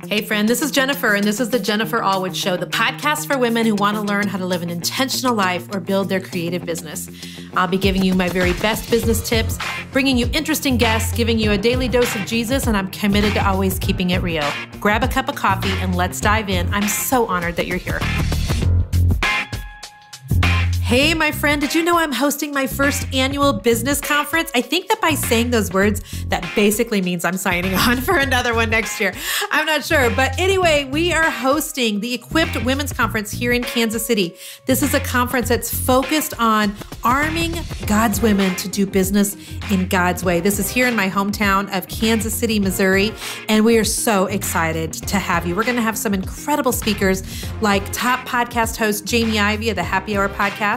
Hey friend, this is Jennifer, and this is the Jennifer Allwood Show, the podcast for women who want to learn how to live an intentional life or build their creative business. I'll be giving you my very best business tips, bringing you interesting guests, giving you a daily dose of Jesus, and I'm committed to always keeping it real. Grab a cup of coffee and let's dive in. I'm so honored that you're here. Hey, my friend, did you know I'm hosting my first annual business conference? I think that by saying those words, that basically means I'm signing on for another one next year. I'm not sure. But anyway, we are hosting the Equipped Women's Conference here in Kansas City. This is a conference that's focused on arming God's women to do business in God's way. This is here in my hometown of Kansas City, Missouri, and we are so excited to have you. We're going to have some incredible speakers like top podcast host Jamie Ivey of the Happy Hour podcast.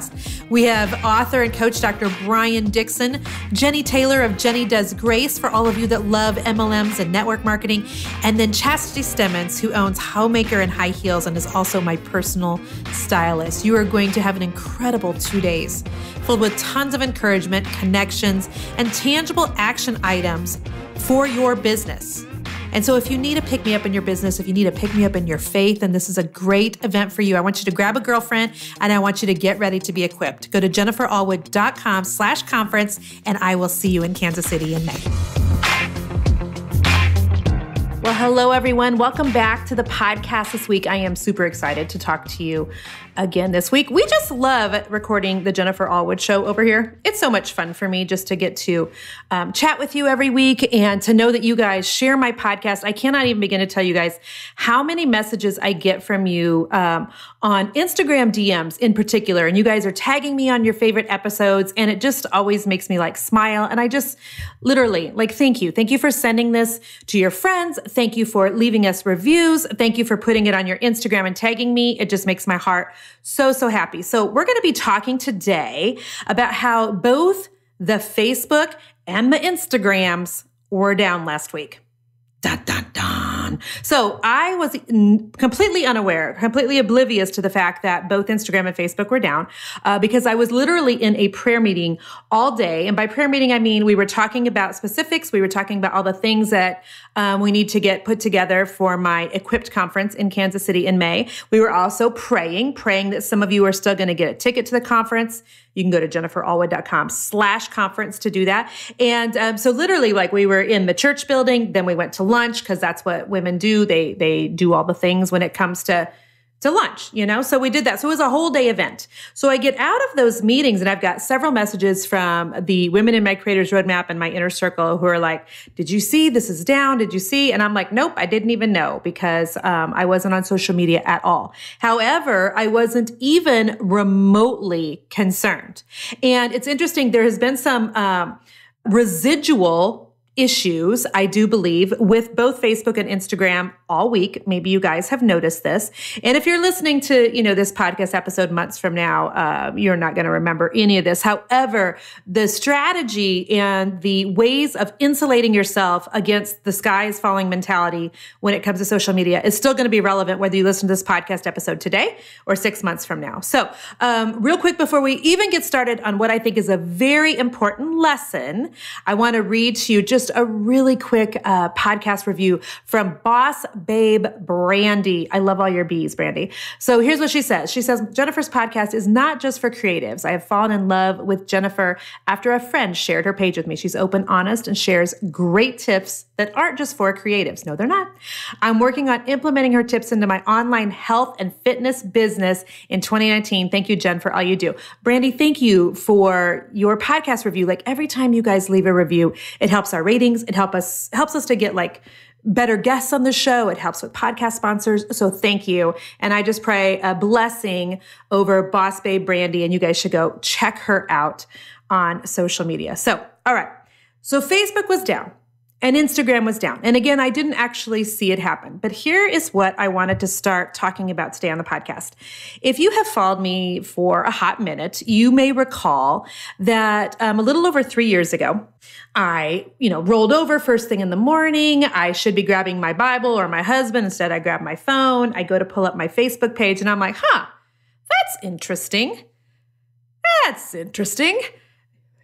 We have author and coach Dr. Brian Dixon, Jenny Taylor of Jenny Does Grace for all of you that love MLMs and network marketing, and then Chastity Stemmons, who owns Homemaker and High Heels and is also my personal stylist. You are going to have an incredible 2 days filled with tons of encouragement, connections, and tangible action items for your business. And so if you need a pick-me-up in your business, if you need a pick-me-up in your faith, then this is a great event for you. I want you to grab a girlfriend and I want you to get ready to be equipped. Go to jenniferallwood.com/conference and I will see you in Kansas City in May. Well, hello, everyone. Welcome back to the podcast this week. I am super excited to talk to you again this week. We just love recording the Jennifer Allwood Show over here. It's so much fun for me just to get to chat with you every week and to know that you guys share my podcast. I cannot even begin to tell you guys how many messages I get from you on Instagram DMs in particular. And you guys are tagging me on your favorite episodes. And it just always makes me like smile. And I just literally like, thank you. Thank you for sending this to your friends. Thank you for leaving us reviews. Thank you for putting it on your Instagram and tagging me. It just makes my heart so happy. So we're going to be talking today about how both the Facebook and the Instagrams were down last week. Dun, dun, dun. So I was completely unaware, completely oblivious to the fact that both Instagram and Facebook were down because I was literally in a prayer meeting all day. And by prayer meeting, I mean we were talking about specifics. We were talking about all the things that we need to get put together for my Equipped conference in Kansas City in May. We were also praying that some of you are still going to get a ticket to the conference. You can go to jenniferallwood.com/conference to do that. And so literally like we were in the church building, then we went to lunch because that's what women do. They do all the things when it comes to lunch, you know? So we did that. So it was a whole day event. So I get out of those meetings and I've got several messages from the women in my Creators Roadmap and my inner circle who are like, did you see this is down? Did you see? And I'm like, nope, I didn't even know because I wasn't on social media at all. However, I wasn't even remotely concerned. And it's interesting. There has been some residual issues, I do believe, with both Facebook and Instagram all week. Maybe you guys have noticed this. And if you're listening to, this podcast episode months from now, you're not going to remember any of this. However, the strategy and the ways of insulating yourself against the sky is falling mentality when it comes to social media is still going to be relevant whether you listen to this podcast episode today or 6 months from now. So real quick, before we even get started on what I think is a very important lesson, I want to read to you just a really quick podcast review from Boss Babe Brandy. I love all your B's, Brandy. So here's what she says. She says, Jennifer's podcast is not just for creatives. I have fallen in love with Jennifer after a friend shared her page with me. She's open, honest, and shares great tips that aren't just for creatives. No, they're not. I'm working on implementing her tips into my online health and fitness business in 2019. Thank you, Jen, for all you do. Brandy, thank you for your podcast review. Like every time you guys leave a review, it helps our ratings. It helps us to get like better guests on the show. It helps with podcast sponsors. So thank you. And I just pray a blessing over Boss Babe Brandy, and you guys should go check her out on social media. So, all right. So Facebook was down. And Instagram was down. And again, I didn't actually see it happen. But here is what I wanted to start talking about today on the podcast. If you have followed me for a hot minute, you may recall that a little over 3 years ago, I, rolled over first thing in the morning. I should be grabbing my Bible or my husband. Instead, I grab my phone. I go to pull up my Facebook page and I'm like, that's interesting. That's interesting.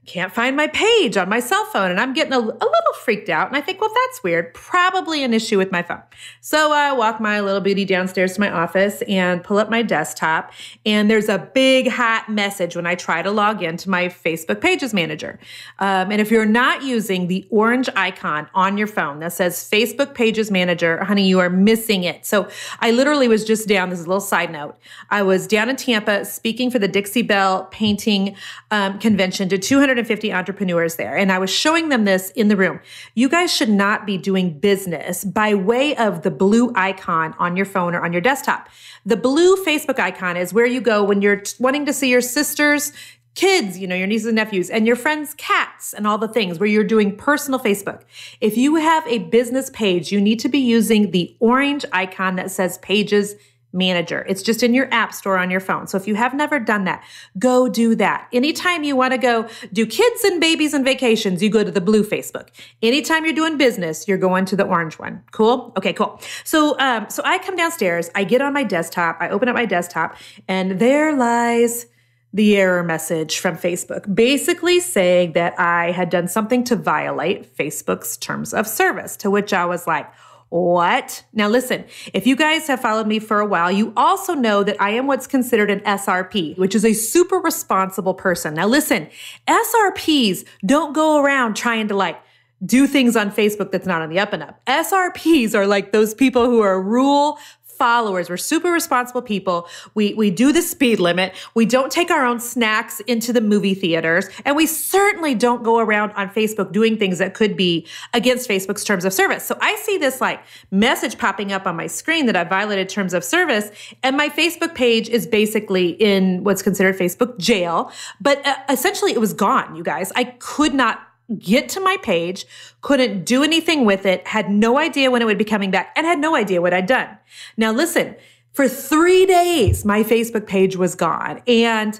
can't find my page on my cell phone. And I'm getting a little freaked out. And I think, well, that's weird. Probably an issue with my phone. So I walk my little booty downstairs to my office and pull up my desktop. And there's a big hot message when I try to log into my Facebook Pages Manager. And if you're not using the orange icon on your phone that says Facebook Pages Manager, honey, you are missing it. So I literally was just down, this is a little side note. I was down in Tampa speaking for the Dixie Belle Painting Convention to 250 entrepreneurs there. And I was showing them this in the room. You guys should not be doing business by way of the blue icon on your phone or on your desktop. The blue Facebook icon is where you go when you're wanting to see your sister's kids, your nieces and nephews, and your friends' cats and all the things where you're doing personal Facebook. If you have a business page, you need to be using the orange icon that says Pages Manager. It's just in your app store on your phone. So if you have never done that, go do that. Anytime you want to go do kids and babies and vacations, you go to the blue Facebook. Anytime you're doing business, you're going to the orange one. Cool? Okay, cool. So I come downstairs, I get on my desktop, I open up my desktop, and there lies the error message from Facebook, basically saying that I had done something to violate Facebook's terms of service, to which I was like, what? Now listen, if you guys have followed me for a while, you also know that I am what's considered an SRP, which is a super responsible person. Now listen, SRPs don't go around trying to do things on Facebook that's not on the up and up. SRPs are like those people who are rule followers. We're super responsible people. We do the speed limit. We don't take our own snacks into the movie theaters. And we certainly don't go around on Facebook doing things that could be against Facebook's terms of service. So I see this message popping up on my screen that I violated terms of service. And my Facebook page is basically in what's considered Facebook jail. But essentially it was gone, you guys. I could not get to my page, couldn't do anything with it, had no idea when it would be coming back, and had no idea what I'd done. Now listen, for 3 days, my Facebook page was gone. And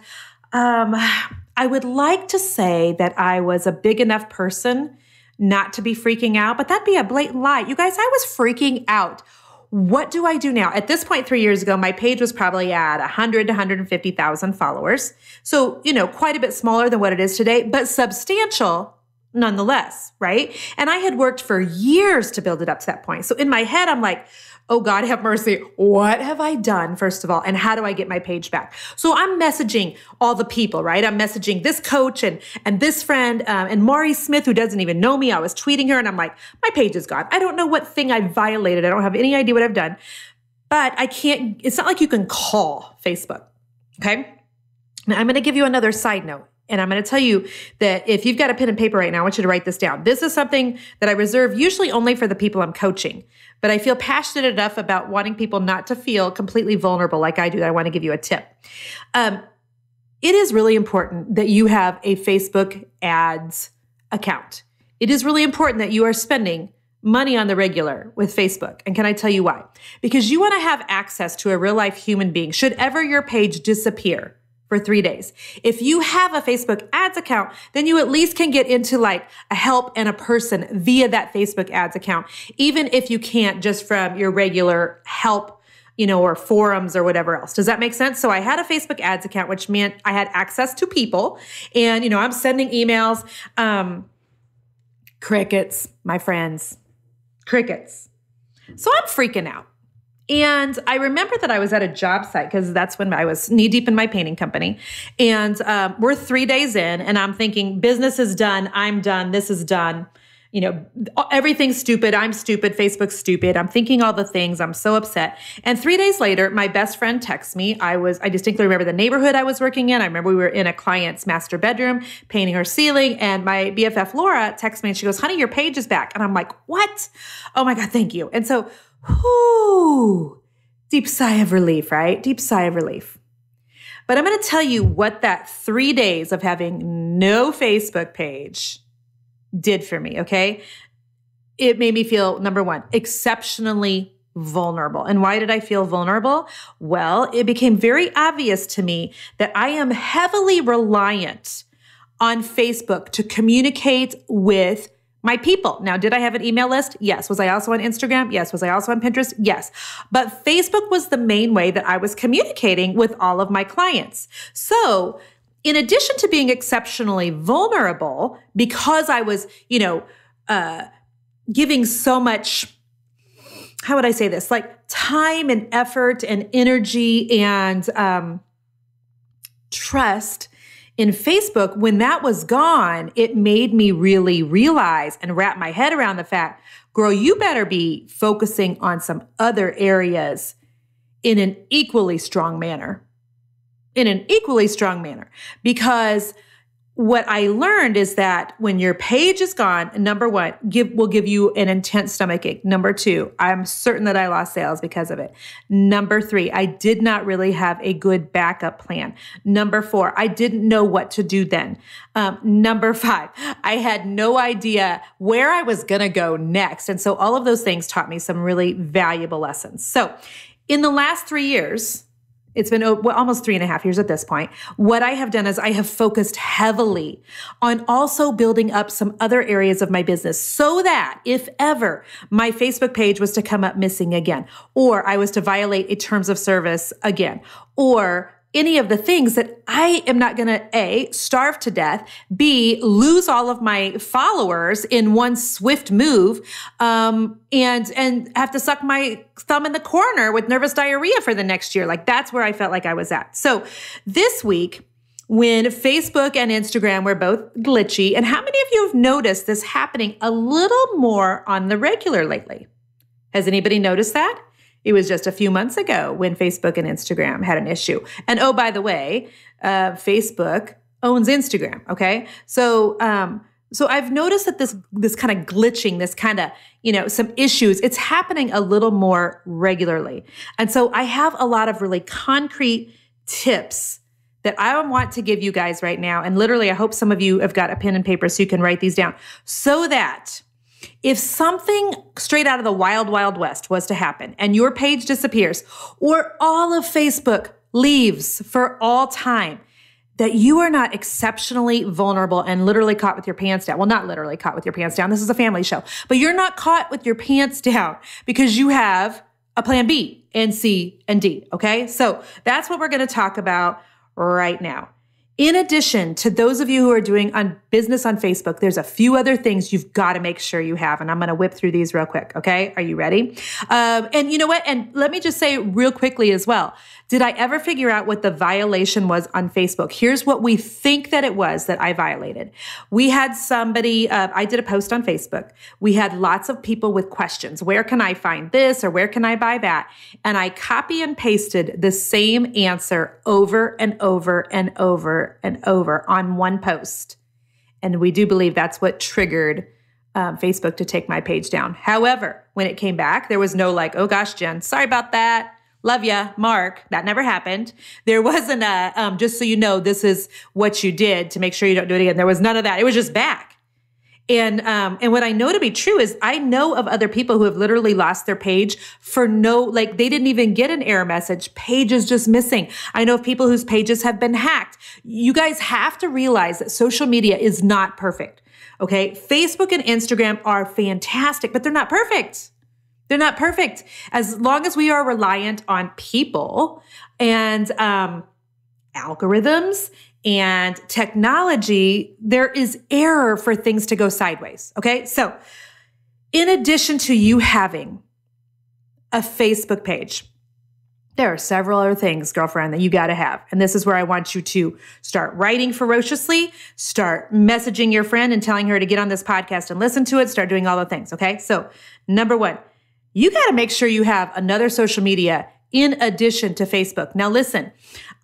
I would like to say that I was a big enough person not to be freaking out, but that'd be a blatant lie. You guys, I was freaking out. What do I do now? At this point, 3 years ago, my page was probably at 100 to 150,000 followers. So, quite a bit smaller than what it is today, but substantial nonetheless, right? And I had worked for years to build it up to that point. So in my head, I'm like, oh God, have mercy. What have I done, first of all? And how do I get my page back? So I'm messaging all the people, right? I'm messaging this coach and this friend and Maury Smith, who doesn't even know me. I was tweeting her and I'm like, my page is gone. I don't know what thing I violated. I don't have any idea what I've done, but I can't, it's not like you can call Facebook, okay? Now I'm going to give you another side note. And I'm going to tell you that if you've got a pen and paper right now, I want you to write this down. This is something that I reserve usually only for the people I'm coaching, but I feel passionate enough about wanting people not to feel completely vulnerable like I do that I want to give you a tip. It is really important that you have a Facebook ads account. It is really important that you are spending money on the regular with Facebook. And can I tell you why? Because you want to have access to a real life human being should ever your page disappear for 3 days. If you have a Facebook ads account, then you at least can get into a help and a person via that Facebook ads account, even if you can't just from your regular help, or forums or whatever else. Does that make sense? So I had a Facebook ads account, which meant I had access to people and, I'm sending emails, crickets, my friends, crickets. So I'm freaking out. And I remember that I was at a job site because that's when I was knee deep in my painting company. And we're 3 days in and I'm thinking business is done. I'm done. This is done. Everything's stupid. I'm stupid. Facebook's stupid. I'm thinking all the things. I'm so upset. And 3 days later, my best friend texts me. I distinctly remember the neighborhood I was working in. I remember we were in a client's master bedroom painting her ceiling. And my BFF Laura texts me and she goes, honey, your page is back. And I'm like, what? Oh my God, thank you. And so whoo, deep sigh of relief, right? Deep sigh of relief. But I'm going to tell you what that 3 days of having no Facebook page did for me, okay? It made me feel, number one, exceptionally vulnerable. And why did I feel vulnerable? Well, it became very obvious to me that I am heavily reliant on Facebook to communicate with my people. Now, did I have an email list? Yes. Was I also on Instagram? Yes. Was I also on Pinterest? Yes. But Facebook was the main way that I was communicating with all of my clients. So in addition to being exceptionally vulnerable, because I was, giving so much, how would I say this? Like time and effort and energy and trust in Facebook, when that was gone, it made me really realize and wrap my head around the fact, girl, you better be focusing on some other areas in an equally strong manner. Because what I learned is that when your page is gone, number one, will give you an intense stomachache. Number two, I'm certain that I lost sales because of it. Number three, I did not really have a good backup plan. Number four, I didn't know what to do then. Number five, I had no idea where I was going to go next. And so all of those things taught me some really valuable lessons. So in the last 3 years, it's been almost 3.5 years at this point. What I have done is I have focused heavily on also building up some other areas of my business so that if ever my Facebook page was to come up missing again, or I was to violate a terms of service again, or any of the things that I am not going to A, starve to death, B, lose all of my followers in one swift move, and have to suck my thumb in the corner with nervous diarrhea for the next year. Like that's where I felt like I was at. So this week, when Facebook and Instagram were both glitchy, and how many of you have noticed this happening a little more on the regular lately? Has anybody noticed that? It was just a few months ago when Facebook and Instagram had an issue. And oh, by the way, Facebook owns Instagram. Okay. So I've noticed that this kind of glitching, this kind of, some issues, it's happening a little more regularly. And so I have a lot of really concrete tips that I want to give you guys right now. And literally, I hope some of you have got a pen and paper so you can write these down so that if something straight out of the wild, wild west was to happen and your page disappears or all of Facebook leaves for all time, that you are not exceptionally vulnerable and literally caught with your pants down. Well, not literally caught with your pants down. This is a family show, but you're not caught with your pants down because you have a plan B and C and D. Okay. So that's what we're going to talk about right now. In addition to those of you who are doing business on Facebook, there's a few other things you've got to make sure you have. And I'm going to whip through these real quick. Okay. Are you ready? And you know what? And let me just say real quickly as well. Did I ever figure out what the violation was on Facebook? Here's what we think that it was that I violated. We had somebody, I did a post on Facebook. We had lots of people with questions. Where can I find this or where can I buy that? And I copy and pasted the same answer over and over and over and over on one post. And we do believe that's what triggered Facebook to take my page down. However, when it came back, there was no like, oh gosh, Jen, sorry about that. Love ya, Mark. That never happened. There wasn't a, just so you know, this is what you did to make sure you don't do it again. There was none of that. It was just back. And what I know to be true is I know of other people who have literally lost their page for they didn't even get an error message. Page is just missing. I know of people whose pages have been hacked. You guys have to realize that social media is not perfect. Okay. Facebook and Instagram are fantastic, but they're not perfect. They're not perfect. As long as we are reliant on people and algorithms and technology, there is error for things to go sideways. Okay. So in addition to you having a Facebook page, there are several other things, girlfriend, that you got to have. And this is where I want you to start writing ferociously, start messaging your friend and telling her to get on this podcast and listen to it, start doing all the things. Okay. So number one, you got to make sure you have another social media in addition to Facebook. Now, listen,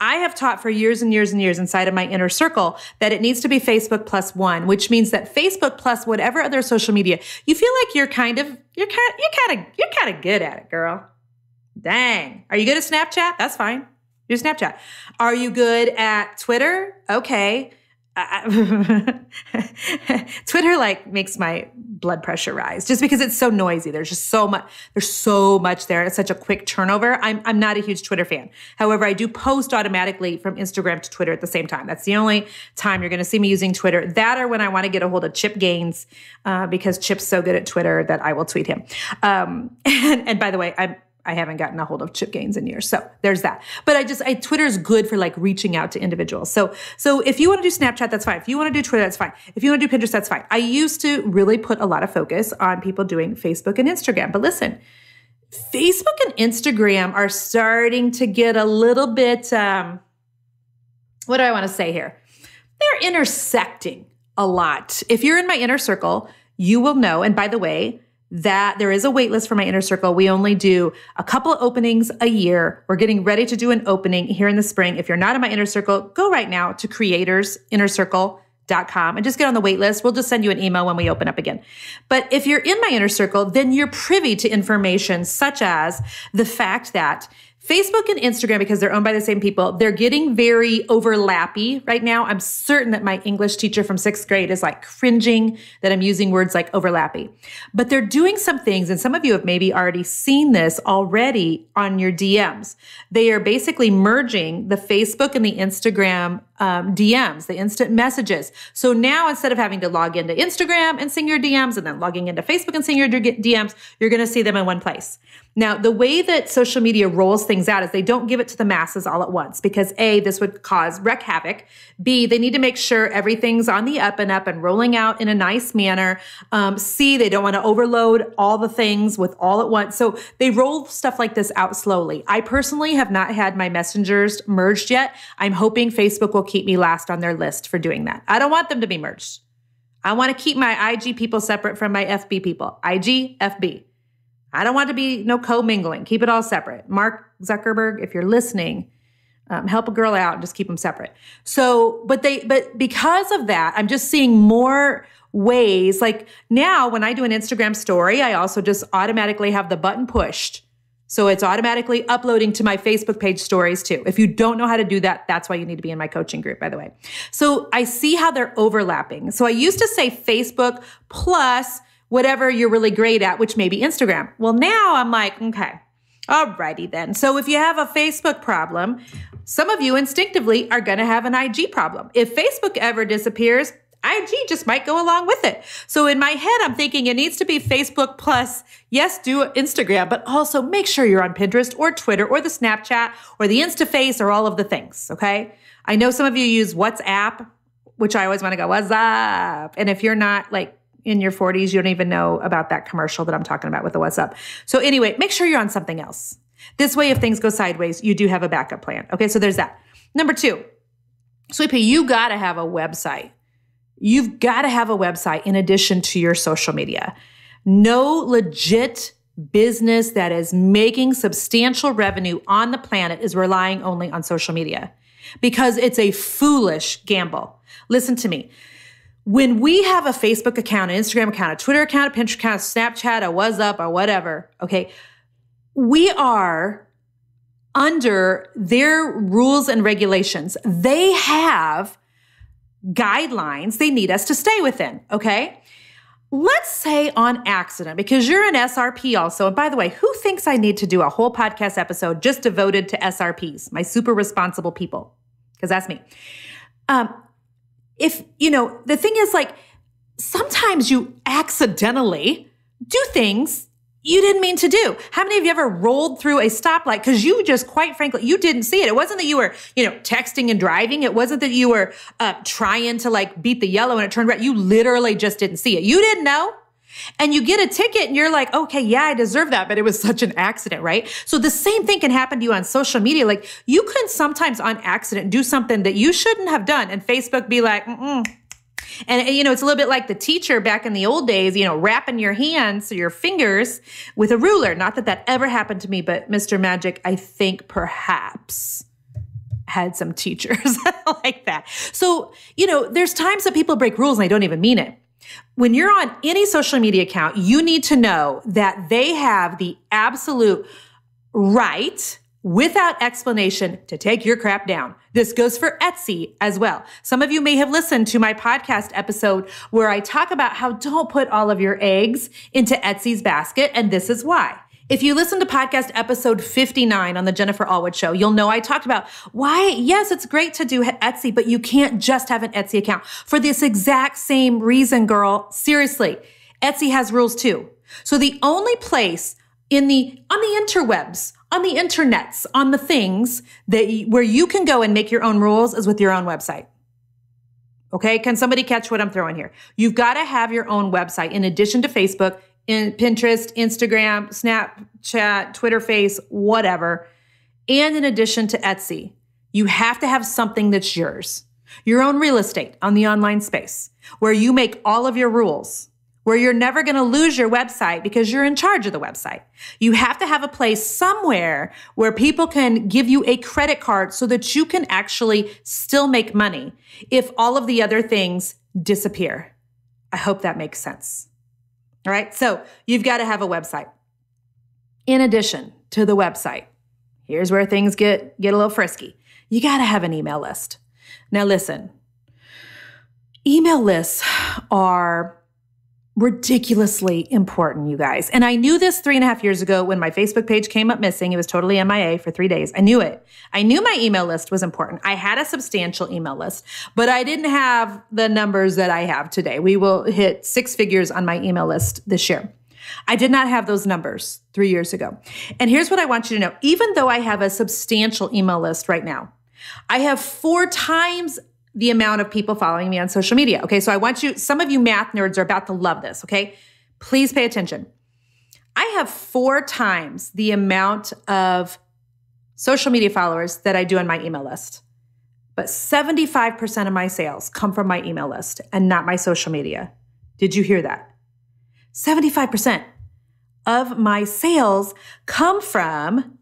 I have taught for years and years and years inside of my inner circle that it needs to be Facebook plus one, which means that Facebook plus whatever other social media, you feel like you're kind of good at it, girl. Dang. Are you good at Snapchat? That's fine. Do Snapchat. Are you good at Twitter? Okay. Twitter makes my blood pressure rise just because it's so noisy. There's so much there. It's such a quick turnover. I'm not a huge Twitter fan. However, I do post automatically from Instagram to Twitter at the same time. That's the only time you're going to see me using Twitter. That or when I want to get a hold of Chip Gaines, because Chip's so good at Twitter that I will tweet him. And by the way, I I haven't gotten a hold of Chip Gaines in years. So there's that. But Twitter is good for like reaching out to individuals. So if you want to do Snapchat, that's fine. If you want to do Twitter, that's fine. If you want to do Pinterest, that's fine. I used to really put a lot of focus on people doing Facebook and Instagram. But listen, Facebook and Instagram are starting to get a little bit, what do I want to say here? They're intersecting a lot. If you're in my inner circle, you will know. And by the way, that there is a wait list for my inner circle. We only do a couple of openings a year. We're getting ready to do an opening here in the spring. If you're not in my inner circle, go right now to creatorsinnercircle.com and just get on the wait list. We'll just send you an email when we open up again. But if you're in my inner circle, then you're privy to information such as the fact that Facebook and Instagram, because they're owned by the same people, they're getting very overlappy right now. I'm certain that my English teacher from 6th grade is like cringing that I'm using words like overlappy. But they're doing some things, and some of you have maybe already seen this already on your DMs. They are basically merging the Facebook and the Instagram DMs, the instant messages. So now instead of having to log into Instagram and seeing your DMs and then logging into Facebook and seeing your DMs, you're going to see them in one place. Now, the way that social media rolls things out is they don't give it to the masses all at once because A, this would wreak havoc. B, they need to make sure everything's on the up and rolling out in a nice manner. C, they don't want to overload all the things with all at once. So they roll stuff like this out slowly. I personally have not had my messengers merged yet. I'm hoping Facebook will keep me last on their list for doing that. I don't want them to be merged. I want to keep my IG people separate from my FB people. IG, FB. I don't want to be no co-mingling. Keep it all separate. Mark Zuckerberg, if you're listening, help a girl out and just keep them separate. So, but because of that, I'm just seeing more ways. Like now when I do an Instagram story, I also just automatically have the button pushed. So it's automatically uploading to my Facebook page stories too. If you don't know how to do that, that's why you need to be in my coaching group, by the way. So I see how they're overlapping. So I used to say Facebook plus whatever you're really great at, which may be Instagram. Well, now I'm like, okay, alrighty then. So if you have a Facebook problem, some of you instinctively are going to have an IG problem. If Facebook ever disappears, IG just might go along with it. So in my head, I'm thinking it needs to be Facebook plus, yes, do Instagram, but also make sure you're on Pinterest or Twitter or the Snapchat or the InstaFace or all of the things, okay? I know some of you use WhatsApp, which I always want to go, what's up? And if you're not like in your 40s, you don't even know about that commercial that I'm talking about with the what's up. So anyway, make sure you're on something else. This way, if things go sideways, you do have a backup plan. Okay, so there's that. Number 2, Sweet Pea, you got to have a website. You've got to have a website in addition to your social media. No legit business that is making substantial revenue on the planet is relying only on social media because it's a foolish gamble. Listen to me. When we have a Facebook account, an Instagram account, a Twitter account, a Pinterest account, a Snapchat, a WhatsApp, or whatever, okay, we are under their rules and regulations. They have guidelines they need us to stay within, okay? Let's say on accident, because you're an SRP also, and by the way, who thinks I need to do a whole podcast episode just devoted to SRPs, my super responsible people? Because that's me. If, the thing is like, sometimes you accidentally do things you didn't mean to do. How many of you ever rolled through a stoplight because you just, quite frankly, you didn't see it? It wasn't that you were, texting and driving. It wasn't that you were trying to like beat the yellow and it turned red. You literally just didn't see it. You didn't know. And you get a ticket and you're like, okay, yeah, I deserve that, but it was such an accident, right? So the same thing can happen to you on social media. Like you can sometimes on accident do something that you shouldn't have done and Facebook be like, And, it's a little bit like the teacher back in the old days, wrapping your hands or your fingers with a ruler. Not that that ever happened to me, but Mr. Magic, I think perhaps had some teachers like that. So, there's times that people break rules and they don't even mean it. When you're on any social media account, you need to know that they have the absolute right, without explanation, to take your crap down. This goes for Etsy as well. Some of you may have listened to my podcast episode where I talk about how don't put all of your eggs into Etsy's basket, and this is why. If you listen to podcast episode 59 on the Jennifer Allwood Show, you'll know I talked about why, yes, it's great to do Etsy, but you can't just have an Etsy account for this exact same reason, girl. Seriously, Etsy has rules too. So the only place on the interwebs, on the internets, on the things where you can go and make your own rules is with your own website. Okay. Can somebody catch what I'm throwing here? You've got to have your own website in addition to Facebook, Pinterest, Instagram, Snapchat, Twitter, Face, whatever. And in addition to Etsy, you have to have something that's yours, your own real estate on the online space where you make all of your rules, where you're never going to lose your website because you're in charge of the website. You have to have a place somewhere where people can give you a credit card so that you can actually still make money if all of the other things disappear. I hope that makes sense. All right. So you've got to have a website. In addition to the website, here's where things get a little frisky. You got to have an email list. Now listen, email lists are ridiculously important, you guys. And I knew this 3.5 years ago when my Facebook page came up missing. It was totally MIA for 3 days. I knew it. I knew my email list was important. I had a substantial email list, but I didn't have the numbers that I have today. We will hit 6 figures on my email list this year. I did not have those numbers 3 years ago. And here's what I want you to know. Even though I have a substantial email list right now, I have 4 times the amount of people following me on social media. Okay. So I want you, some of you math nerds are about to love this. Okay. Please pay attention. I have 4 times the amount of social media followers that I do on my email list, but 75% of my sales come from my email list and not my social media. Did you hear that? 75% of my sales come from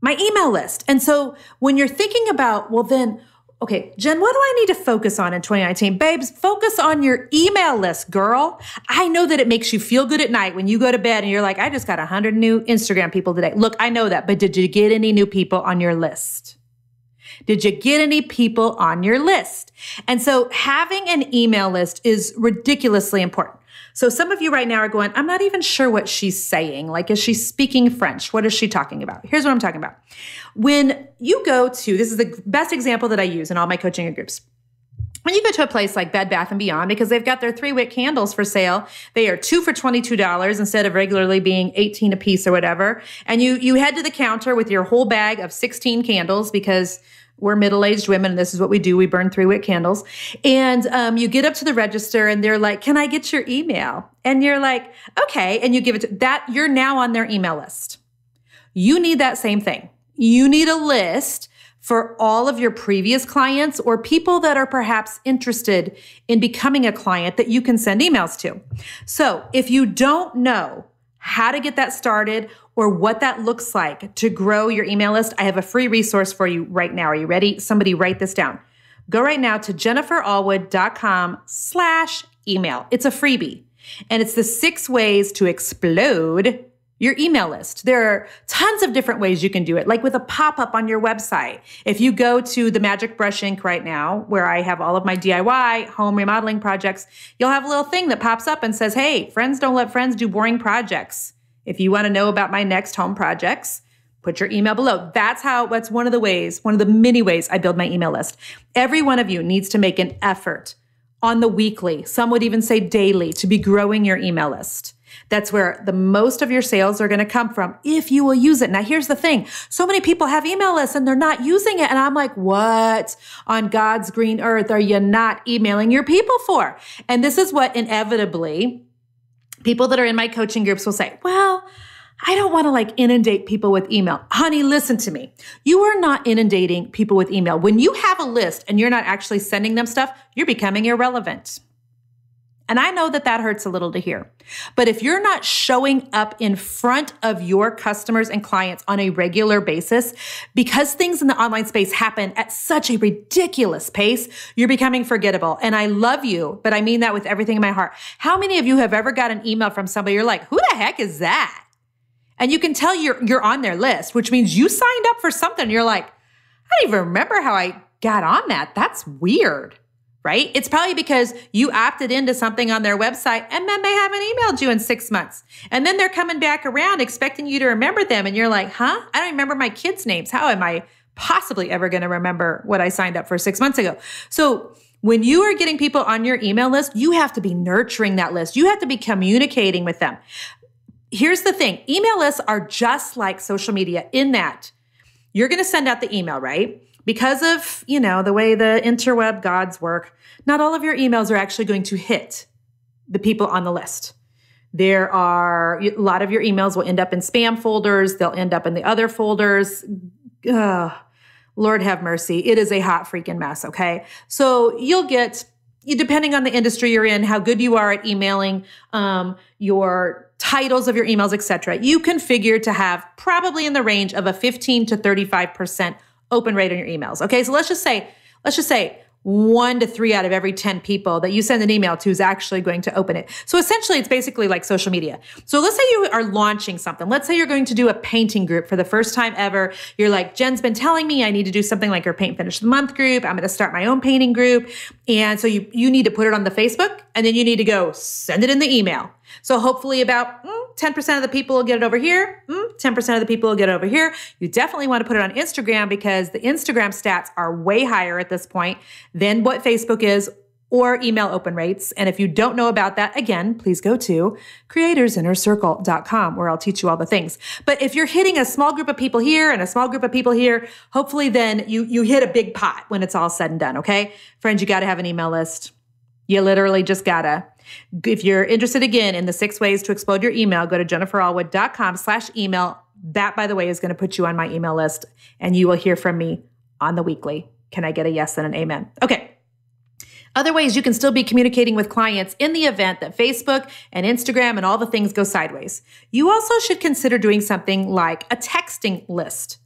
my email list. And so when you're thinking about, well, then, okay, Jen, what do I need to focus on in 2019? Babes, focus on your email list, girl. I know that it makes you feel good at night when you go to bed and you're like, I just got 100 new Instagram people today. Look, I know that, but did you get any new people on your list? Did you get any people on your list? And so having an email list is ridiculously important. So some of you right now are going, I'm not even sure what she's saying. Like, is she speaking French? What is she talking about? Here's what I'm talking about. When you go to, this is the best example that I use in all my coaching groups. When you go to a place like Bed Bath & Beyond, because they've got their 3-wick candles for sale, they are 2 for $22 instead of regularly being $18 a piece or whatever. And you head to the counter with your whole bag of 16 candles because we're middle-aged women, and this is what we do. We burn 3-wick candles. And you get up to the register, and they're like, can I get your email? And you're like, okay. And you give it to that. You're now on their email list. You need that same thing. You need a list for all of your previous clients or people that are perhaps interested in becoming a client that you can send emails to. So if you don't know how to get that started or what that looks like to grow your email list, I have a free resource for you right now. Are you ready? Somebody write this down. Go right now to jenniferallwood.com/email. It's a freebie, and it's the 6 ways to explode your email list. There are tons of different ways you can do it, like with a pop-up on your website. If you go to the Magic Brush Inc. right now, where I have all of my DIY home remodeling projects, you'll have a little thing that pops up and says, hey, friends don't let friends do boring projects. If you want to know about my next home projects, put your email below. That's one of the many ways I build my email list. Every one of you needs to make an effort on the weekly, some would even say daily, to be growing your email list. That's where the most of your sales are going to come from if you will use it. Now, here's the thing. So many people have email lists and they're not using it. And I'm like, what on God's green earth are you not emailing your people for? And this is what inevitably people that are in my coaching groups will say, well, I don't want to inundate people with email. Honey, listen to me. You are not inundating people with email. When you have a list and you're not actually sending them stuff, you're becoming irrelevant. And I know that hurts a little to hear. But if you're not showing up in front of your customers and clients on a regular basis, because things in the online space happen at such a ridiculous pace, you're becoming forgettable. And I love you, but I mean that with everything in my heart. How many of you have ever got an email from somebody you're like, who the heck is that? And you can tell you're on their list, which means you signed up for something. You're like, I don't even remember how I got on that. That's weird. Right? It's probably because you opted into something on their website and then they haven't emailed you in 6 months. And then they're coming back around expecting you to remember them. And you're like, huh? I don't remember my kids' names. How am I possibly ever going to remember what I signed up for 6 months ago? So when you are getting people on your email list, you have to be nurturing that list. You have to be communicating with them. here's the thing. Email lists are just like social media in that you're going to send out the email, right? Because of, the way the interweb gods work, not all of your emails are actually going to hit the people on the list. There are a lot of your emails will end up in spam folders. They'll end up in the other folders. Lord have mercy. It is a hot freaking mess. Okay. So you'll get, depending on the industry you're in, how good you are at emailing, your titles of your emails, etc. You can figure to have probably in the range of a 15 to 35% open rate on your emails. Okay. So let's just say 1 to 3 out of every 10 people that you send an email to is actually going to open it. So essentially it's basically like social media. So let's say you are launching something. Let's say you're going to do a painting group for the first time ever. You're like, Jen's been telling me I need to do something like her Paint Finish of the Month group. I'm going to start my own painting group. And so you need to put it on the Facebook and then you need to go send it in the email. So hopefully about 10% of the people will get it over here. 10% of the people will get it over here. You definitely want to put it on Instagram because the Instagram stats are way higher at this point than what Facebook is or email open rates. And if you don't know about that, again, please go to creatorsinnercircle.com where I'll teach you all the things. But if you're hitting a small group of people here and a small group of people here, hopefully then you hit a big pot when it's all said and done. Okay. Friends, you got to have an email list. You literally just gotta. If you're interested again in the 6 ways to explode your email, go to jenniferallwood.com/email. That, by the way, is going to put you on my email list and you will hear from me on the weekly. Can I get a yes and an amen? Okay. Other ways you can still be communicating with clients in the event that Facebook and Instagram and all the things go sideways. You also should consider doing something like a texting list.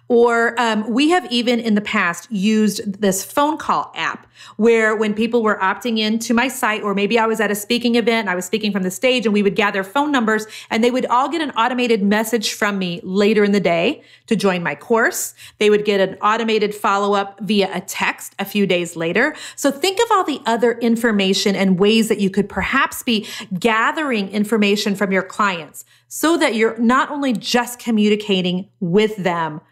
Or we have even in the past used this phone call app where when people were opting in to my site, or maybe I was at a speaking event and I was speaking from the stage and we would gather phone numbers and they would all get an automated message from me later in the day to join my course. They would get an automated follow-up via a text a few days later. So think of all the other information and ways that you could perhaps be gathering information from your clients so that you're not only just communicating with them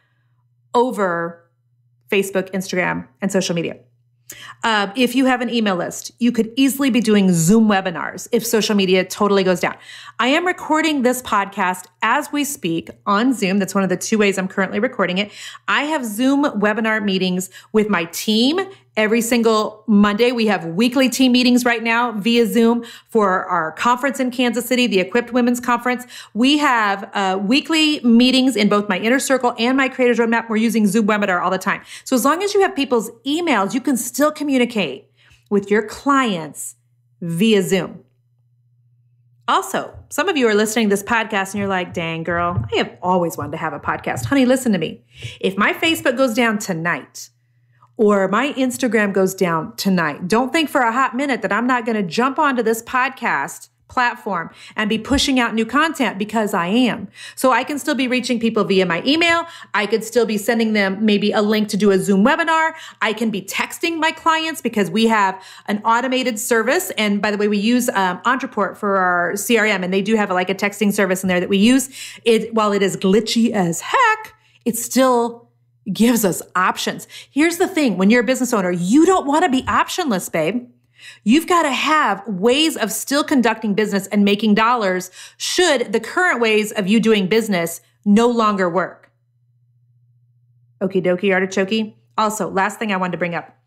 over Facebook, Instagram, and social media. If you have an email list, you could easily be doing Zoom webinars if social media totally goes down. I am recording this podcast as we speak on Zoom. That's one of the 2 ways I'm currently recording it. I have Zoom webinar meetings with my team every single Monday. We have weekly team meetings right now via Zoom for our conference in Kansas City, the Equipped Women's Conference. We have weekly meetings in both my Inner Circle and my Creators Roadmap. We're using Zoom webinar all the time. So as long as you have people's emails, you can still communicate with your clients via Zoom. Also, some of you are listening to this podcast and you're like, dang, girl, I have always wanted to have a podcast. Honey, listen to me. If my Facebook goes down tonight, or my Instagram goes down tonight, don't think for a hot minute that I'm not going to jump onto this podcast platform and be pushing out new content, because I am. So I can still be reaching people via my email. I could still be sending them maybe a link to do a Zoom webinar. I can be texting my clients because we have an automated service. And by the way, we use Ontraport for our CRM, and they do have a texting service in there that we use. While it is glitchy as heck, it still gives us options. Here's the thing. When you're a business owner, you don't want to be optionless, babe. You've got to have ways of still conducting business and making dollars should the current ways of you doing business no longer work. Okie dokie, artichoke. Also, last thing I wanted to bring up.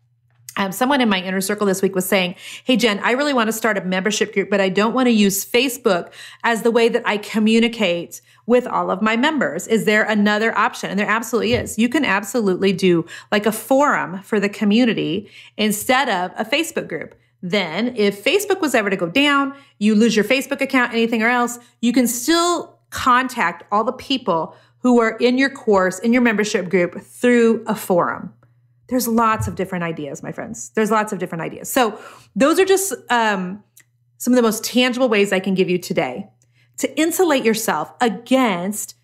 Someone in my Inner Circle this week was saying, hey, Jen, I really want to start a membership group, but I don't want to use Facebook as the way that I communicate with all of my members. Is there another option? And there absolutely is. You can absolutely do like a forum for the community instead of a Facebook group. Then if Facebook was ever to go down, you lose your Facebook account, anything or else, you can still contact all the people who are in your course, in your membership group through a forum. There's lots of different ideas, my friends. There's lots of different ideas. So those are just some of the most tangible ways I can give you today to insulate yourself against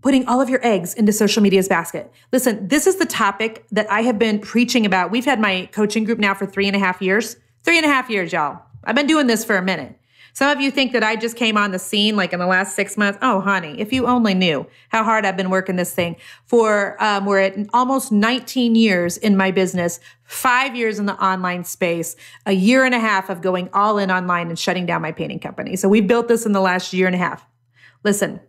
putting all of your eggs into social media's basket. Listen, this is the topic that I have been preaching about. We've had my coaching group now for 3.5 years. 3.5 years, y'all. I've been doing this for a minute. Some of you think that I just came on the scene like in the last 6 months. Oh, honey, if you only knew how hard I've been working this thing for, we're at almost 19 years in my business, 5 years in the online space, a year and a half of going all in online and shutting down my painting company. So we've built this in the last year and a half. Listen,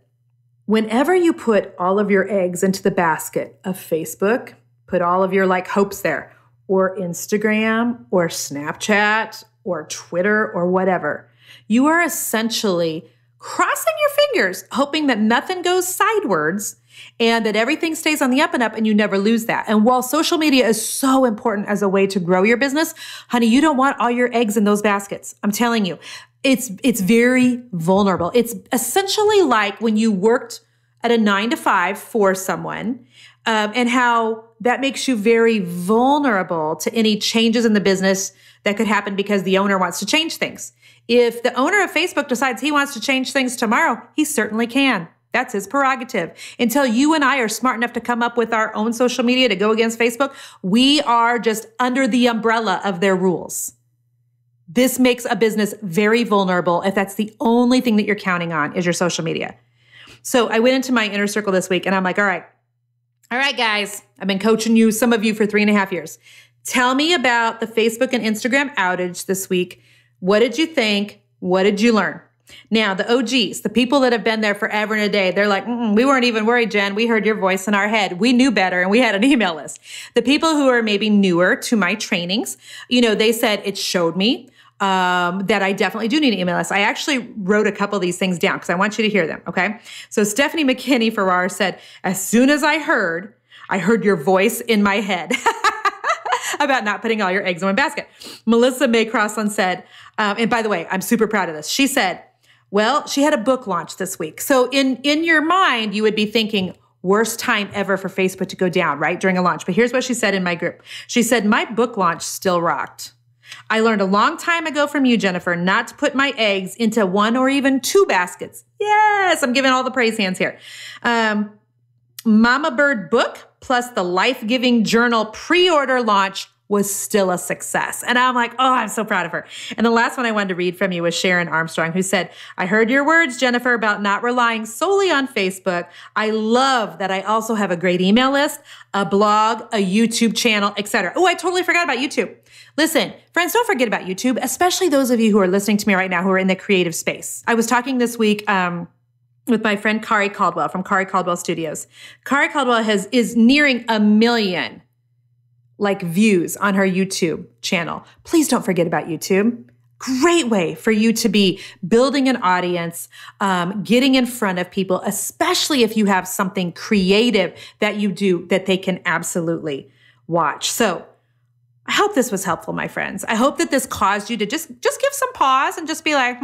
whenever you put all of your eggs into the basket of Facebook, put all of your like hopes there, or Instagram or Snapchat or Twitter or whatever, you are essentially crossing your fingers, hoping that nothing goes sideways and that everything stays on the up and up and you never lose that. And while social media is so important as a way to grow your business, honey, you don't want all your eggs in those baskets. I'm telling you, it's very vulnerable. It's essentially like when you worked at a 9 to 5 for someone, and how that makes you very vulnerable to any changes in the business that could happen because the owner wants to change things. If the owner of Facebook decides he wants to change things tomorrow, he certainly can. That's his prerogative. Until you and I are smart enough to come up with our own social media to go against Facebook, we are just under the umbrella of their rules. This makes a business very vulnerable if that's the only thing that you're counting on is your social media. So I went into my inner circle this week and I'm like, all right, guys, I've been coaching you, some of you for 3.5 years. Tell me about the Facebook and Instagram outage this week. What did you think? What did you learn? Now, the OGs, the people that have been there forever and a day, they're like, we weren't even worried, Jen. We heard your voice in our head. We knew better and we had an email list. The people who are maybe newer to my trainings, they said it showed me that I definitely do need an email list. I actually wrote a couple of these things down because I want you to hear them, okay? So Stephanie McKinney Farrar said, as soon as I heard your voice in my head about not putting all your eggs in one basket. Melissa May Crossland said, and by the way, I'm super proud of this. She said, well, she had a book launch this week. So in your mind, you would be thinking, worst time ever for Facebook to go down, right? During a launch. But here's what she said in my group. She said, my book launch still rocked. I learned a long time ago from you, Jennifer, not to put my eggs into 1 or even 2 baskets. Yes, I'm giving all the praise hands here. Mama Bird book plus the Life Giving Journal pre-order launch was still a success. And I'm like, oh, I'm so proud of her. And the last one I wanted to read from you was Sharon Armstrong, who said, I heard your words, Jennifer, about not relying solely on Facebook. I love that I also have a great email list, a blog, a YouTube channel, etc. Oh, I totally forgot about YouTube. Listen, friends, don't forget about YouTube, especially those of you who are listening to me right now who are in the creative space. I was talking this week with my friend Kari Caldwell from Kari Caldwell Studios. Kari Caldwell is nearing 1 million views on her YouTube channel. Please don't forget about YouTube. Great way for you to be building an audience, getting in front of people, especially if you have something creative that you do that they can absolutely watch. So I hope this was helpful, my friends. I hope that this caused you to just give some pause and just be like,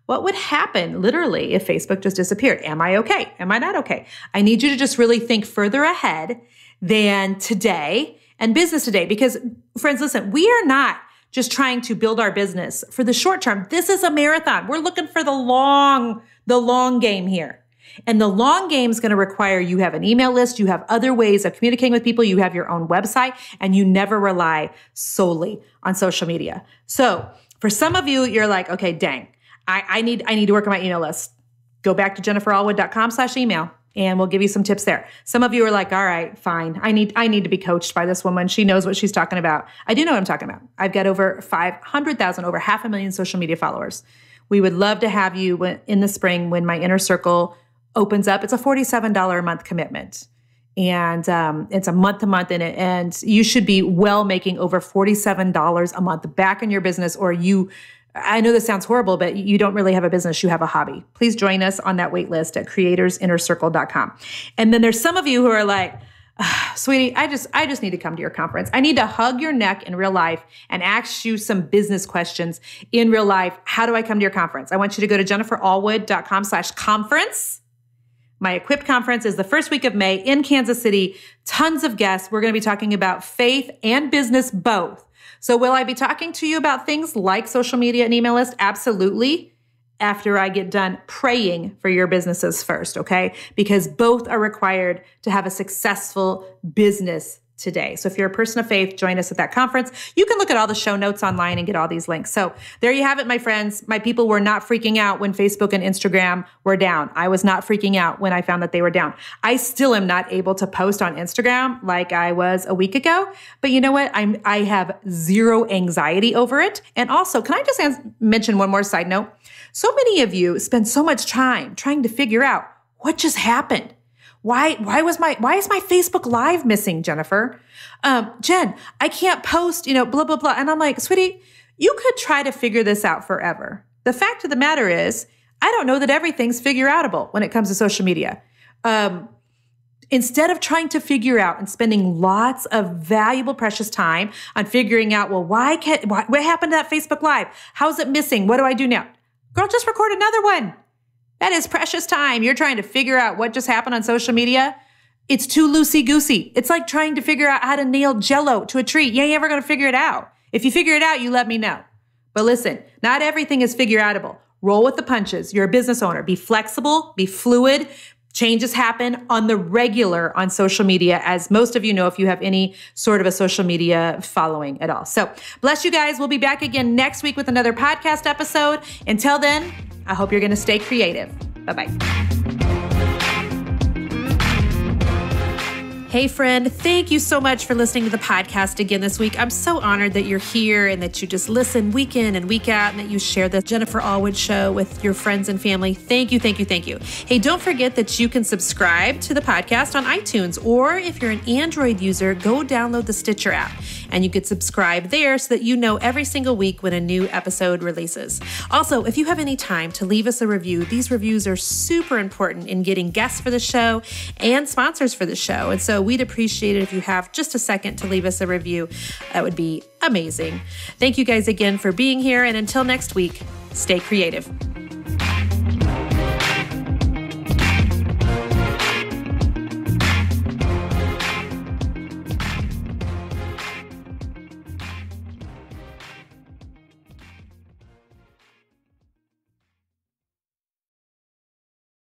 what would happen literally if Facebook just disappeared? Am I okay? Am I not okay? I need you to just really think further ahead than today and business today. Because friends, listen, we are not just trying to build our business for the short term. This is a marathon. We're looking for the long game here. And the long game is going to require you have an email list, you have other ways of communicating with people, you have your own website, and you never rely solely on social media. So for some of you, you're like, okay, dang, I need to work on my email list. Go back to jenniferallwood.com/email. And we'll give you some tips there. Some of you are like, all right, fine. I need to be coached by this woman. She knows what she's talking about. I do know what I'm talking about. I've got over 500,000, over 500,000 social media followers. We would love to have you in the spring when my inner circle opens up. It's a $47 a month commitment. And it's a month to month in it. And you should be well making over $47 a month back in your business, or I know this sounds horrible, but you don't really have a business, you have a hobby. Please join us on that wait list at creatorsinnercircle.com. And then there's some of you who are like, sweetie, I just need to come to your conference. I need to hug your neck in real life and ask you some business questions in real life. How do I come to your conference? I want you to go to jenniferallwood.com/conference. My Equip conference is the first week of May in Kansas City. Tons of guests. We're going to be talking about faith and business both. So will I be talking to you about things like social media and email list? Absolutely. After I get done praying for your businesses first, okay? Because both are required to have a successful business today. So if you're a person of faith, join us at that conference. You can look at all the show notes online and get all these links. So there you have it, my friends. My people were not freaking out when Facebook and Instagram were down. I was not freaking out when I found that they were down. I still am not able to post on Instagram like I was a week ago. But you know what? I have zero anxiety over it. And also, can I just mention one more side note? So many of you spend so much time trying to figure out what just happened. Why is my Facebook Live missing, Jennifer? Jen, I can't post, blah, blah, blah. And I'm like, sweetie, you could try to figure this out forever. The fact of the matter is, I don't know that everything's figure outable when it comes to social media. Instead of trying to figure out and spending lots of valuable, precious time on figuring out, well, what happened to that Facebook Live? How's it missing? What do I do now? Girl, just record another one. That is precious time. You're trying to figure out what just happened on social media. It's too loosey-goosey. It's like trying to figure out how to nail Jell-O to a tree. You ain't ever going to figure it out. If you figure it out, you let me know. But listen, not everything is figure outable. Roll with the punches. You're a business owner. Be flexible, be fluid. Changes happen on the regular on social media, as most of you know if you have any sort of a social media following at all. So bless you guys. We'll be back again next week with another podcast episode. Until then, I hope you're going to stay creative. Bye-bye. Hey friend, thank you so much for listening to the podcast again this week. I'm so honored that you're here and that you just listen week in and week out and that you share the Jennifer Allwood Show with your friends and family. Thank you, thank you, thank you. Hey, don't forget that you can subscribe to the podcast on iTunes, or if you're an Android user, go download the Stitcher app and you can subscribe there so that you know every single week when a new episode releases. Also, if you have any time to leave us a review, these reviews are super important in getting guests for the show and sponsors for the show. And so we'd appreciate it if you have just a second to leave us a review. That would be amazing. Thank you guys again for being here. And until next week, stay creative.